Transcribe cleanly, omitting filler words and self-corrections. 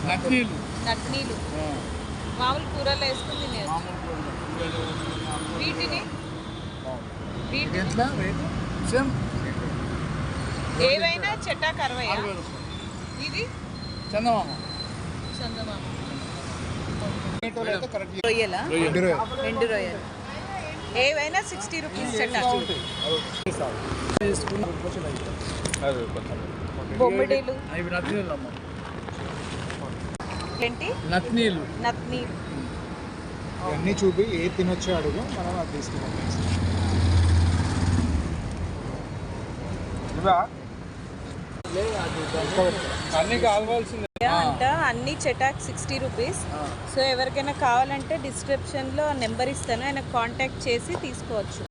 నట్నీలు మామూలు కూరలో వేసుకుని తినేది. వీటిని ఏవైనా చెట్టాకు 60. ఇది చందమామ రొయ్యలా, ఎండు రొయ్యలు ఏవైనా 60 రూపీస్ చెట్టాకు. బొమ్మిడీలు ఏంటి నత్నీలు అన్నీ చూపి ఏ తినొచ్చో అడుగు, మనం అది తీసుకున్నాం. అన్నీ కావాల్సింది అంట, అన్ని చెటాక్ 60 రూపీస్. సో ఎవరికైనా కావాలంటే డిస్క్రిప్షన్లో నెంబర్ ఇస్తాను, ఆయన కాంటాక్ట్ చేసి తీసుకోవచ్చు.